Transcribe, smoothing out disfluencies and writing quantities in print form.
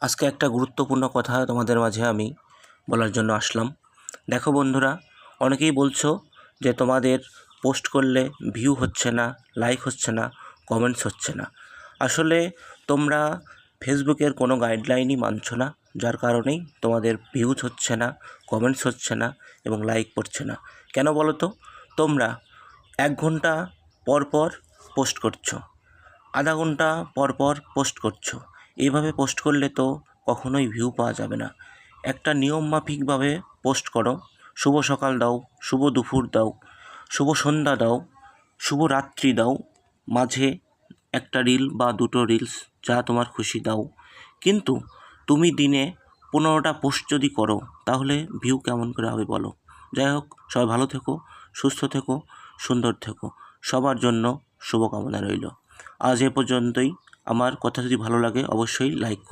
আজকে একটা গুরুত্বপূর্ণ কথা তোমাদের মাঝে আমি বলার জন্য আসলাম। দেখো বন্ধুরা, অনেকেই বলছো যে তোমাদের পোস্ট করলে ভিউ হচ্ছে না, লাইক হচ্ছে না, কমেন্টস হচ্ছে না। আসলে তোমরা ফেসবুকের কোনো গাইডলাইনই মানছো না, যার কারণেই তোমাদের ভিউজ হচ্ছে না, কমেন্টস হচ্ছে না এবং লাইক পড়ছে না। কেন বলো তো? তোমরা 1 ঘন্টা পর পর পোস্ট করছো, আধা ঘন্টা পর পর পোস্ট করছো। এইভাবে পোস্ট করলে তো কখনোই ভিউ পাওয়া যাবে না। একটা নিয়মমাফিকভাবে পোস্ট করো। শুভ সকাল দাও, শুভ দুপুর দাও, শুভ সন্ধ্যা দাও, শুভ রাত্রি দাও, মাঝে একটা রিল বা 2টো রিলস যা তোমার খুশি দাও। কিন্তু তুমি দিনে 15টা পোস্ট যদি করো তাহলে ভিউ কেমন করে হবে বলো? যাই হোক, সবাই ভালো থেকো, সুস্থ থেকো, সুন্দর থেকো। সবার জন্য শুভকামনা রইল। আজ এ পর্যন্তই। আমার কথা যদি ভালো লাগে অবশ্যই লাইক করুন।